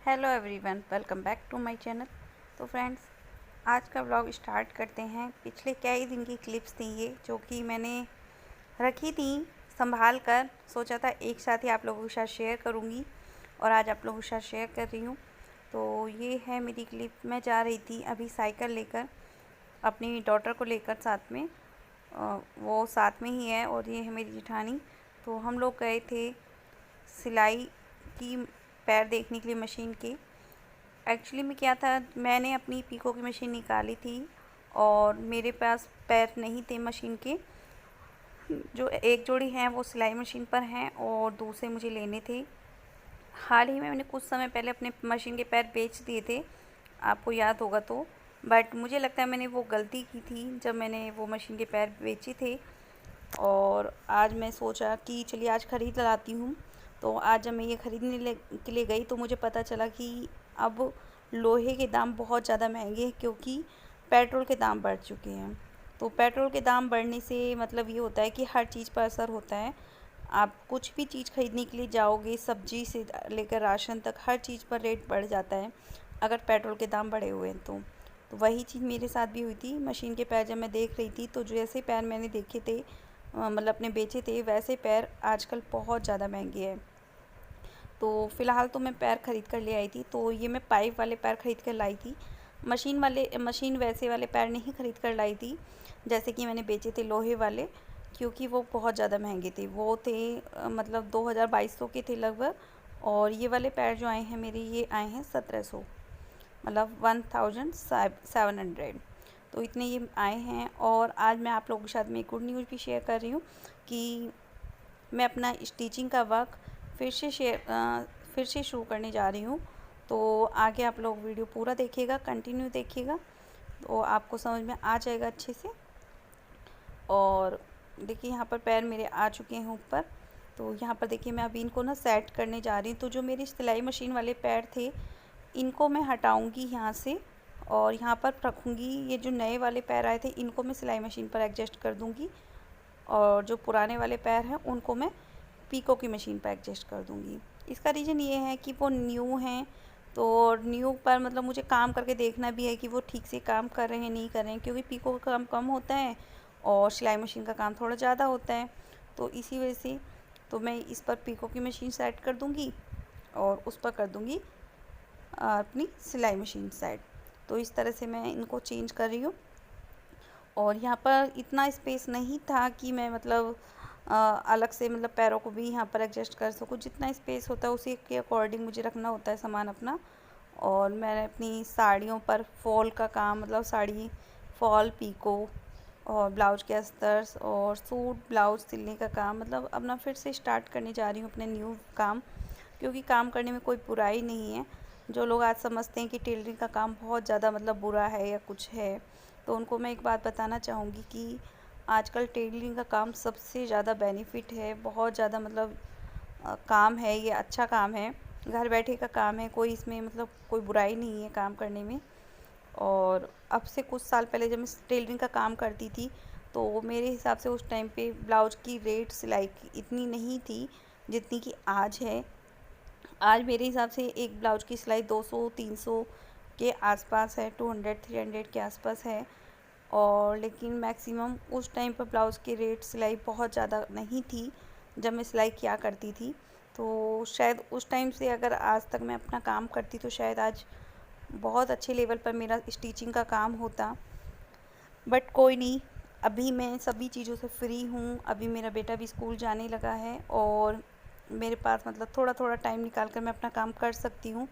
Hello everyone, welcome back to my channel. तो friends, आज का व्लॉग स्टार्ट करते हैं। पिछले कई दिन की क्लिप्स थी ये, जो कि मैंने रखी थी संभाल कर। सोचा था एक साथ ही आप लोगों के साथ शेयर करूंगी और आज आप लोगों के साथ शेयर कर रही हूँ। तो ये है मेरी क्लिप। मैं जा रही थी अभी साइकिल लेकर, अपनी डॉटर को लेकर साथ में। वो साथ में ही है और ये है मेरी जेठानी। तो हम लोग गए थे सिलाई की पैर देखने के लिए मशीन के। एक्चुअली में क्या था, मैंने अपनी पीको की मशीन निकाली थी और मेरे पास पैर नहीं थे मशीन के। जो एक जोड़ी हैं वो सिलाई मशीन पर हैं और दूसरे मुझे लेने थे। हाल ही में मैंने कुछ समय पहले अपने मशीन के पैर बेच दिए थे, आपको याद होगा तो। बट मुझे लगता है मैंने वो गलती की थी जब मैंने वो मशीन के पैर बेचे थे। और आज मैं सोचा कि चलिए आज ख़रीद लाती हूँ। तो आज जब मैं ये ख़रीदने के लिए गई तो मुझे पता चला कि अब लोहे के दाम बहुत ज़्यादा महंगे हैं, क्योंकि पेट्रोल के दाम बढ़ चुके हैं। तो पेट्रोल के दाम बढ़ने से मतलब ये होता है कि हर चीज़ पर असर होता है। आप कुछ भी चीज़ ख़रीदने के लिए जाओगे, सब्ज़ी से लेकर राशन तक, हर चीज़ पर रेट बढ़ जाता है अगर पेट्रोल के दाम बढ़े हुए हैं तो वही चीज़ मेरे साथ भी हुई थी। मशीन के पैर जब मैं देख रही थी तो जैसे पैर मैंने देखे थे, मतलब अपने बेचे थे, वैसे पैर आजकल बहुत ज़्यादा महंगे हैं। तो फ़िलहाल तो मैं पैर ख़रीद कर ले आई थी। तो ये मैं पाइप वाले पैर ख़रीद कर लाई थी। मशीन वैसे वाले पैर नहीं ख़रीद कर लाई थी जैसे कि मैंने बेचे थे लोहे वाले, क्योंकि वो बहुत ज़्यादा महंगे थे। वो थे मतलब 2200 के थे लगभग। और ये वाले पैर जो आए हैं मेरे, ये आए हैं 1700, मतलब 1700। तो इतने ये आए हैं। और आज मैं आप लोगों के साथ में एक गुड न्यूज़ भी शेयर कर रही हूँ कि मैं अपना स्टिचिंग का वर्क फिर से शुरू करने जा रही हूँ। तो आगे आप लोग वीडियो पूरा देखिएगा, कंटिन्यू देखिएगा, तो आपको समझ में आ जाएगा अच्छे से। और देखिए यहाँ पर पैर मेरे आ चुके हैं ऊपर। तो यहाँ पर देखिए मैं अभी इनको ना सेट करने जा रही हूँ। तो जो मेरी सिलाई मशीन वाले पैर थे, इनको मैं हटाऊँगी यहाँ से और यहाँ पर रखूँगी। ये जो नए वाले पैर आए थे, इनको मैं सिलाई मशीन पर एडजस्ट कर दूँगी और जो पुराने वाले पैर हैं उनको मैं पीको की मशीन पर एडजस्ट कर दूँगी। इसका रीज़न ये है कि वो न्यू हैं, तो न्यू पर मतलब मुझे काम करके देखना भी है कि वो ठीक से काम कर रहे हैं नहीं कर रहे हैं, क्योंकि पीको का काम कम होता है और सिलाई मशीन का काम थोड़ा ज़्यादा होता है। तो इसी वजह से तो मैं इस पर पीको की मशीन सेट कर दूँगी और उस पर कर दूँगी अपनी सिलाई मशीन सेट। तो इस तरह से मैं इनको चेंज कर रही हूँ। और यहाँ पर इतना स्पेस नहीं था कि मैं मतलब अलग से मतलब पैरों को भी यहाँ पर एडजस्ट कर सकूँ। जितना स्पेस होता है उसी के अकॉर्डिंग मुझे रखना होता है सामान अपना। और मैंने अपनी साड़ियों पर फॉल का काम, मतलब साड़ी फॉल, पीको और ब्लाउज के अस्तर्स और सूट ब्लाउज सिलने का काम, मतलब अपना फिर से स्टार्ट करने जा रही हूँ अपने न्यू काम। क्योंकि काम करने में कोई बुराई नहीं है। जो लोग आज समझते हैं कि टेलरिंग का काम बहुत ज़्यादा मतलब बुरा है या कुछ है, तो उनको मैं एक बात बताना चाहूँगी कि आजकल टेलरिंग का काम सबसे ज़्यादा बेनिफिट है। बहुत ज़्यादा मतलब काम है, ये अच्छा काम है, घर बैठे का काम है। कोई इसमें मतलब कोई बुराई नहीं है काम करने में। और अब से कुछ साल पहले जब मैं टेलरिंग का काम करती थी, तो मेरे हिसाब से उस टाइम पे ब्लाउज की रेट सिलाई की इतनी नहीं थी जितनी कि आज है। आज मेरे हिसाब से एक ब्लाउज की सिलाई 200-300 के आसपास है, 200-300 के आसपास है। और लेकिन मैक्सिमम उस टाइम पर ब्लाउज़ के रेट सिलाई बहुत ज़्यादा नहीं थी जब मैं सिलाई किया करती थी। तो शायद उस टाइम से अगर आज तक मैं अपना काम करती तो शायद आज बहुत अच्छे लेवल पर मेरा स्टिचिंग का काम होता। बट कोई नहीं, अभी मैं सभी चीज़ों से फ्री हूँ। अभी मेरा बेटा भी स्कूल जाने लगा है और मेरे पास मतलब थोड़ा थोड़ा टाइम निकाल कर मैं अपना काम कर सकती हूँ।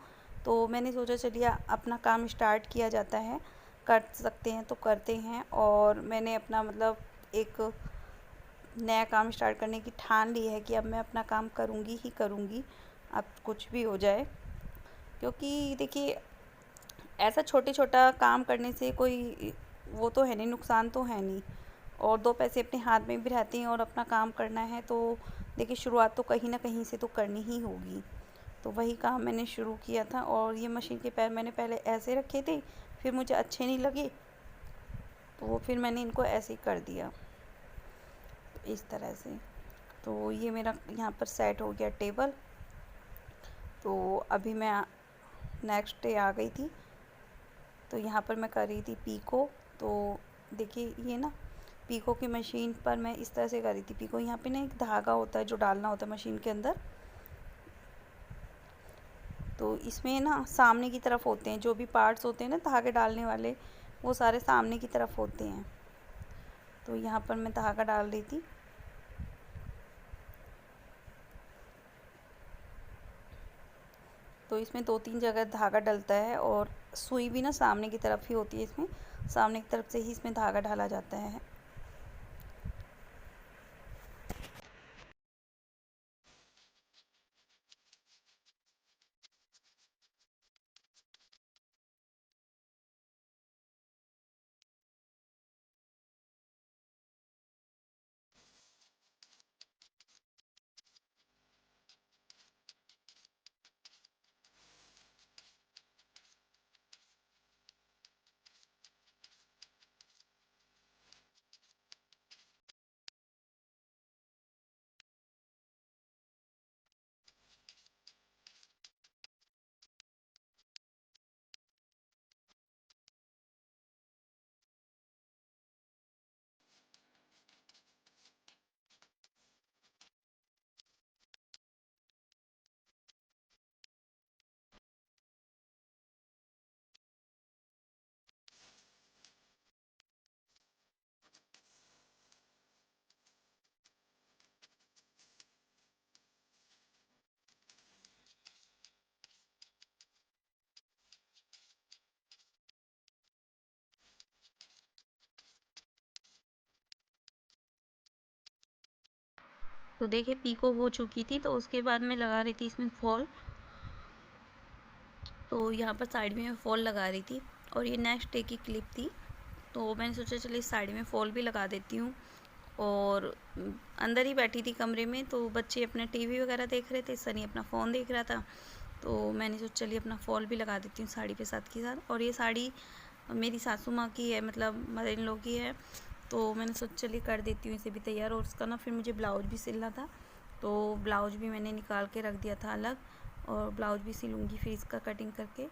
तो मैंने सोचा चलिए अपना काम स्टार्ट किया जाता है, कर सकते हैं तो करते हैं। और मैंने अपना मतलब एक नया काम स्टार्ट करने की ठान ली है कि अब मैं अपना काम करूँगी ही करूँगी, अब कुछ भी हो जाए। क्योंकि देखिए, ऐसा छोटे छोटा काम करने से कोई वो तो है नहीं, नुकसान तो है नहीं। और दो पैसे अपने हाथ में भी रहते हैं और अपना काम करना है तो देखिए शुरुआत तो कहीं ना कहीं से तो करनी ही होगी। तो वही काम मैंने शुरू किया था। और ये मशीन के पैर मैंने पहले ऐसे रखे थे, फिर मुझे अच्छे नहीं लगे तो फिर मैंने इनको ऐसे ही कर दिया, इस तरह से। तो ये मेरा यहाँ पर सेट हो गया टेबल। तो अभी मैं नेक्स्ट डे आ गई थी। तो यहाँ पर मैं कर रही थी पीको। तो देखिए ये ना पीको की मशीन पर मैं इस तरह से कर रही थी पीको। यहाँ पे ना एक धागा होता है जो डालना होता है मशीन के अंदर। तो इसमें ना सामने की तरफ होते हैं जो भी पार्ट्स होते हैं ना धागे डालने वाले, वो सारे सामने की तरफ होते हैं। तो यहाँ पर मैं धागा डाल रही थी। तो इसमें 2-3 जगह धागा डलता है और सुई भी ना सामने की तरफ ही होती है। इसमें सामने की तरफ से ही इसमें धागा डाला जाता है। तो देखिए पीको हो चुकी थी। तो उसके बाद मैं लगा रही थी इसमें फॉल। तो यहाँ पर साइड में मैं फॉल लगा रही थी और ये नेक्स्ट डे की क्लिप थी। तो मैंने सोचा चलिए इस साइड में फॉल भी लगा देती हूँ। और अंदर ही बैठी थी कमरे में। तो बच्चे अपने टीवी वगैरह देख रहे थे, सनी अपना फ़ोन देख रहा था। तो मैंने सोचा चलिए अपना फॉल भी लगा देती हूँ साड़ी के साथ। और ये साड़ी मेरी सासू माँ की है, मतलब मदर इन लॉ की है। तो मैंने सोचा चलिए कर देती हूँ इसे भी तैयार। और उसका ना फिर मुझे ब्लाउज भी सिलना था। तो ब्लाउज भी मैंने निकाल के रख दिया था अलग, और ब्लाउज भी सिलूँगी फिर इसका कटिंग करके।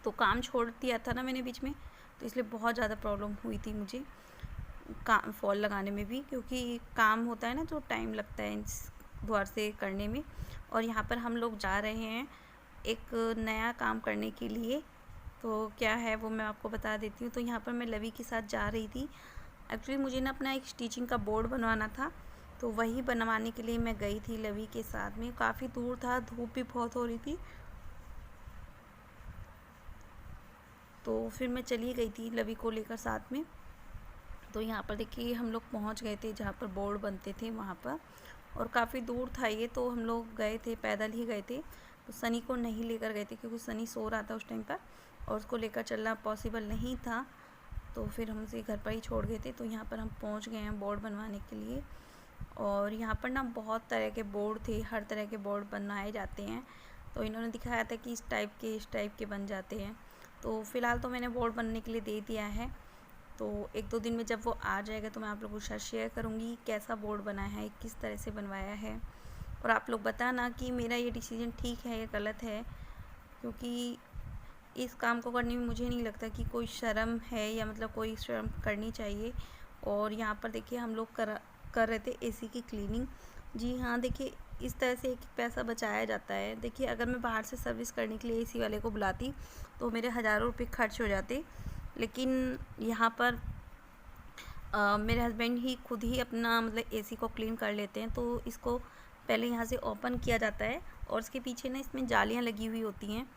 तो काम छोड़ दिया था ना मैंने बीच में, तो इसलिए बहुत ज़्यादा प्रॉब्लम हुई थी मुझे काम फॉल लगाने में भी, क्योंकि काम होता है ना तो टाइम लगता है इस द्वार से करने में। और यहाँ पर हम लोग जा रहे हैं एक नया काम करने के लिए। तो क्या है वो मैं आपको बता देती हूँ। तो यहाँ पर मैं लवी के साथ जा रही थी। एक्चुअली मुझे ना अपना एक स्टिचिंग का बोर्ड बनवाना था। तो वही बनवाने के लिए मैं गई थी लवी के साथ में। काफ़ी दूर था, धूप भी बहुत हो रही थी। तो फिर मैं चली गई थी लवी को लेकर साथ में। तो यहाँ पर देखिए हम लोग पहुँच गए थे जहाँ पर बोर्ड बनते थे वहाँ पर। और काफ़ी दूर था ये, तो हम लोग गए थे, पैदल ही गए थे। तो सनी को नहीं लेकर गए थे क्योंकि सनी सो रहा था उस टाइम पर और उसको लेकर चलना पॉसिबल नहीं था। तो फिर हम उसे घर पर ही छोड़ गए थे। तो यहाँ पर हम पहुँच गए हैं बोर्ड बनवाने के लिए। और यहाँ पर ना बहुत तरह के बोर्ड थे, हर तरह के बोर्ड बनाए जाते हैं। तो इन्होंने दिखाया था कि इस टाइप के बन जाते हैं। तो फ़िलहाल तो मैंने बोर्ड बनने के लिए दे दिया है। तो 1-2 दिन में जब वो आ जाएगा तो मैं आप लोगों के साथ शेयर करूँगी कैसा बोर्ड बना है, किस तरह से बनवाया है। और आप लोग बताना कि मेरा ये डिसीजन ठीक है या गलत है, क्योंकि इस काम को करने में मुझे नहीं लगता कि कोई शर्म है, या मतलब कोई शर्म करनी चाहिए। और यहाँ पर देखिए हम लोग कर रहे थे एसी की क्लीनिंग। जी हाँ, देखिए इस तरह से एक पैसा बचाया जाता है। देखिए अगर मैं बाहर से सर्विस करने के लिए एसी वाले को बुलाती तो मेरे हज़ारों रुपये खर्च हो जाते। लेकिन यहाँ पर मेरे हस्बैंड ही खुद ही अपना मतलब एसी को क्लीन कर लेते हैं। तो इसको पहले यहाँ से ओपन किया जाता है और इसके पीछे ना इसमें जालियाँ लगी हुई होती हैं,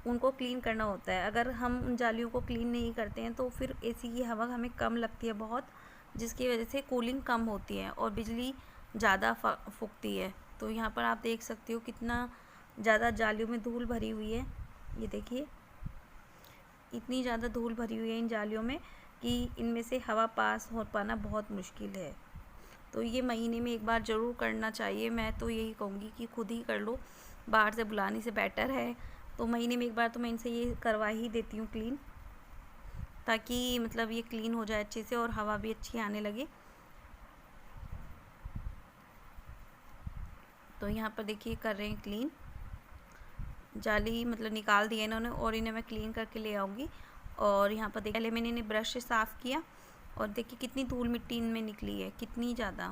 उनको क्लीन करना होता है। अगर हम उन जालियों को क्लीन नहीं करते हैं तो फिर एसी की हवा हमें कम लगती है बहुत, जिसकी वजह से कूलिंग कम होती है और बिजली ज़्यादा फूकती है। तो यहाँ पर आप देख सकते हो कितना ज़्यादा जालियों में धूल भरी हुई है। ये देखिए इतनी ज़्यादा धूल भरी हुई है इन जालियों में कि इनमें से हवा पास हो पाना बहुत मुश्किल है। तो ये महीने में एक बार ज़रूर करना चाहिए। मैं तो यही कहूँगी कि खुद ही कर लो, बाहर से बुलाने से बेटर है। तो महीने में एक बार तो मैं इनसे ये करवा ही देती हूँ क्लीन, ताकि मतलब ये क्लीन हो जाए अच्छे से और हवा भी अच्छी आने लगे। तो यहाँ पर देखिए कर रहे हैं क्लीन। जाली मतलब निकाल दिया इन्होंने, और इन्हें मैं क्लीन करके ले आऊँगी। और यहाँ पर देखिए पहले मैंने इन्हें ब्रश से साफ़ किया, और देखिए कितनी धूल मिट्टी इनमें निकली है, कितनी ज़्यादा,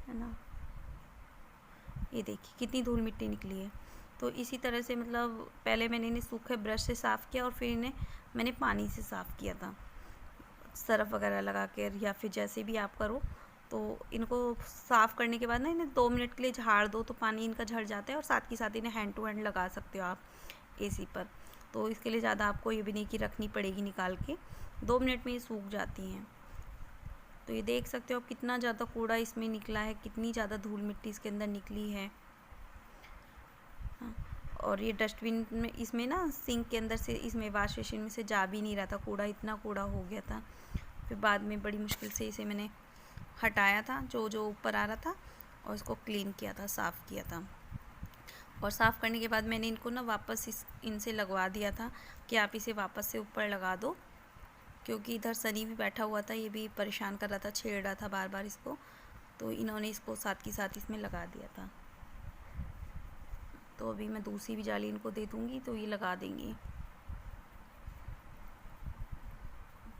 है ना। ये देखिए कितनी धूल मिट्टी निकली है। तो इसी तरह से मतलब पहले मैंने इन्हें सूखे ब्रश से साफ़ किया, और फिर इन्हें मैंने पानी से साफ़ किया था, सरफ वगैरह लगा कर, या फिर जैसे भी आप करो। तो इनको साफ़ करने के बाद ना इन्हें 2 मिनट के लिए झाड़ दो, तो पानी इनका झड़ जाता है, और साथ ही साथ इन्हें हैंड टू हैंड लगा सकते हो आप एसी पर। तो इसके लिए ज़्यादा आपको ये भी नहीं कि रखनी पड़ेगी निकाल के, 2 मिनट में ये सूख जाती हैं। तो ये देख सकते हो आप कितना ज़्यादा कूड़ा इसमें निकला है, कितनी ज़्यादा धूल मिट्टी इसके अंदर निकली है। हाँ, और ये डस्टबिन में इसमें ना सिंक के अंदर से, इसमें वॉश बेसिन में से जा भी नहीं रहा था कूड़ा, इतना कूड़ा हो गया था। फिर बाद में बड़ी मुश्किल से इसे मैंने हटाया था जो जो ऊपर आ रहा था, और इसको क्लीन किया था, साफ़ किया था। और साफ़ करने के बाद मैंने इनको ना वापस इनसे लगवा दिया था कि आप इसे वापस से ऊपर लगा दो, क्योंकि इधर सनी भी बैठा हुआ था, ये भी परेशान कर रहा था, छेड़ रहा था बार बार इसको। तो इन्होंने इसको साथ के साथ इसमें लगा दिया था। तो अभी मैं दूसरी भी जाली इनको दे दूँगी, तो ये लगा देंगी।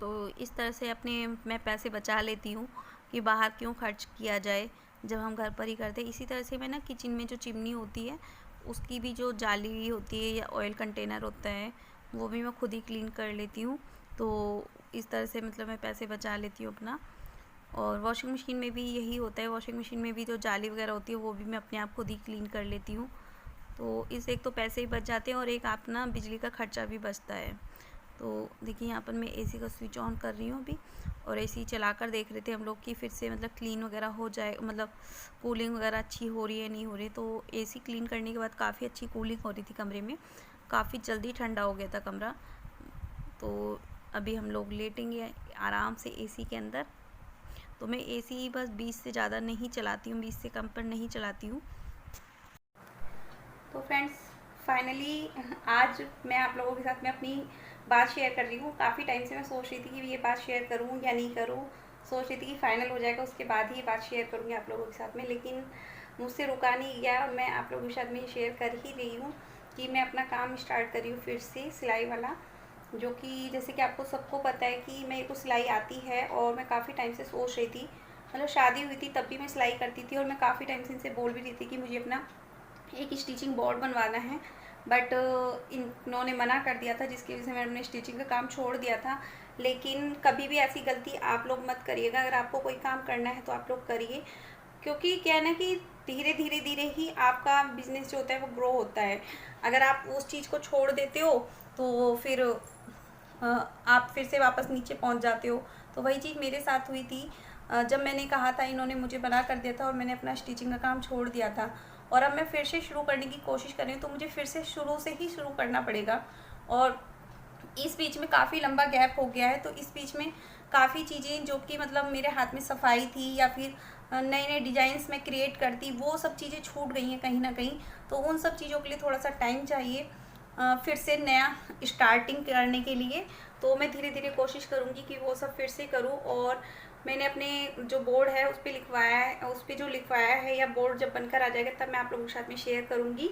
तो इस तरह से अपने मैं पैसे बचा लेती हूँ कि बाहर क्यों खर्च किया जाए जब हम घर पर ही करते हैं। इसी तरह से मैं ना किचन में जो चिमनी होती है उसकी भी जो जाली होती है या ऑयल कंटेनर होता है वो भी मैं खुद ही क्लीन कर लेती हूँ। तो इस तरह से मतलब मैं पैसे बचा लेती हूँ अपना। और वॉशिंग मशीन में भी यही होता है, वॉशिंग मशीन में भी जो जाली वगैरह होती है वो भी मैं अपने आप खुद ही क्लीन कर लेती हूँ। तो इससे एक तो पैसे ही बच जाते हैं, और एक आप ना बिजली का खर्चा भी बचता है। तो देखिए यहाँ पर मैं एसी का स्विच ऑन कर रही हूँ अभी, और एसी चलाकर देख रहे थे हम लोग कि फिर से मतलब क्लीन वगैरह हो जाए, मतलब कूलिंग वगैरह अच्छी हो रही है नहीं हो रही। तो एसी क्लीन करने के बाद काफ़ी अच्छी कूलिंग हो रही थी कमरे में, काफ़ी जल्दी ठंडा हो गया था कमरा। तो अभी हम लोग लेटेंगे आराम से एसी के अंदर। तो मैं एसी बस 20 से ज़्यादा नहीं चलाती हूँ, 20 से कम पर नहीं चलाती हूँ। तो फ्रेंड्स फाइनली आज मैं आप लोगों के साथ में अपनी बात शेयर कर रही हूँ। काफ़ी टाइम से मैं सोच रही थी कि ये बात शेयर करूँ या नहीं करूँ, सोच रही थी कि फ़ाइनल हो जाएगा उसके बाद ही ये बात शेयर करूँगी आप लोगों के साथ में, लेकिन मुझसे रुका नहीं गया, और मैं आप लोगों के साथ में शेयर कर ही रही हूँ कि मैं अपना काम स्टार्ट कर रही हूँ फिर से सिलाई वाला। जो कि जैसे कि आपको सबको पता है कि मेरे को सिलाई आती है, और मैं काफ़ी टाइम से सोच रही थी, मतलब शादी हुई थी तब भी मैं सिलाई करती थी, और मैं काफ़ी टाइम से इनसे बोल भी रही थी कि मुझे अपना एक स्टिचिंग बोर्ड बनवाना है। बट इन्होंने मना कर दिया था, जिसकी वजह से मैंने अपने स्टिचिंग का काम छोड़ दिया था। लेकिन कभी भी ऐसी गलती आप लोग मत करिएगा, अगर आपको कोई काम करना है तो आप लोग करिए, क्योंकि क्या है ना कि धीरे धीरे ही आपका बिजनेस जो होता है वो ग्रो होता है। अगर आप उस चीज़ को छोड़ देते हो तो फिर आप फिर से वापस नीचे पहुंच जाते हो। तो वही चीज़ मेरे साथ हुई थी, जब मैंने कहा था इन्होंने मुझे मना कर दिया था, और मैंने अपना स्टिचिंग का काम छोड़ दिया था, और अब मैं फिर से शुरू करने की कोशिश कर रही हूँ। तो मुझे फिर से शुरू से ही शुरू करना पड़ेगा, और इस बीच में काफ़ी लंबा गैप हो गया है। तो इस बीच में काफ़ी चीज़ें जो कि मतलब मेरे हाथ में सफाई थी, या फिर नए नए डिज़ाइंस में क्रिएट करती, वो सब चीज़ें छूट गई हैं कहीं ना कहीं। तो उन सब चीज़ों के लिए थोड़ा सा टाइम चाहिए फिर से नया स्टार्टिंग करने के लिए। तो मैं धीरे धीरे कोशिश करूँगी कि वो सब फिर से करूँ। और मैंने अपने जो बोर्ड है उस पर लिखवाया है, उस पर जो लिखवाया है, या बोर्ड जब बनकर आ जाएगा तब मैं आप लोगों के साथ में शेयर करूँगी।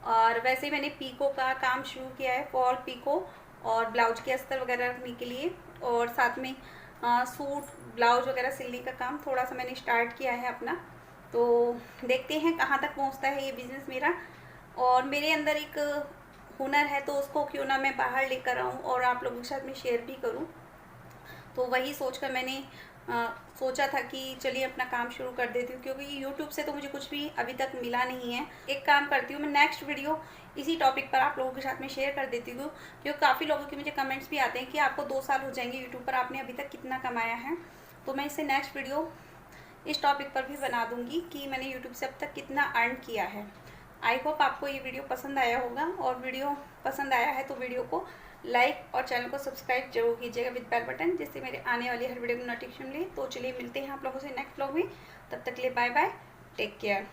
और वैसे ही मैंने पीको का काम शुरू किया है, फॉल पीको और ब्लाउज के अस्तर वगैरह रखने के लिए, और साथ में सूट ब्लाउज वगैरह सिलने का काम थोड़ा सा मैंने स्टार्ट किया है अपना। तो देखते हैं कहाँ तक पहुँचता है ये बिज़नेस मेरा। और मेरे अंदर एक हुनर है, तो उसको क्यों ना मैं बाहर लेकर आऊँ और आप लोगों के साथ में शेयर भी करूँ। तो वही सोचकर मैंने सोचा था कि चलिए अपना काम शुरू कर देती हूँ, क्योंकि यूट्यूब से तो मुझे कुछ भी अभी तक मिला नहीं है। एक काम करती हूँ, मैं नेक्स्ट वीडियो इसी टॉपिक पर आप लोगों के साथ में शेयर कर देती हूँ, क्योंकि काफ़ी लोगों के मुझे कमेंट्स भी आते हैं कि आपको 2 साल हो जाएंगे यूट्यूब पर, आपने अभी तक कितना कमाया है। तो मैं इससे नेक्स्ट वीडियो इस टॉपिक पर भी बना दूँगी कि मैंने यूट्यूब से अब तक कितना अर्न किया है। आई होप आपको ये वीडियो पसंद आया होगा, और वीडियो पसंद आया है तो वीडियो को लाइक और चैनल को सब्सक्राइब जरूर कीजिएगा विद बेल बटन, जिससे मेरे आने वाली हर वीडियो की नोटिफिकेशन मिले। तो चलिए मिलते हैं आप लोगों से नेक्स्ट व्लॉग में, तब तक के लिए बाय बाय, टेक केयर।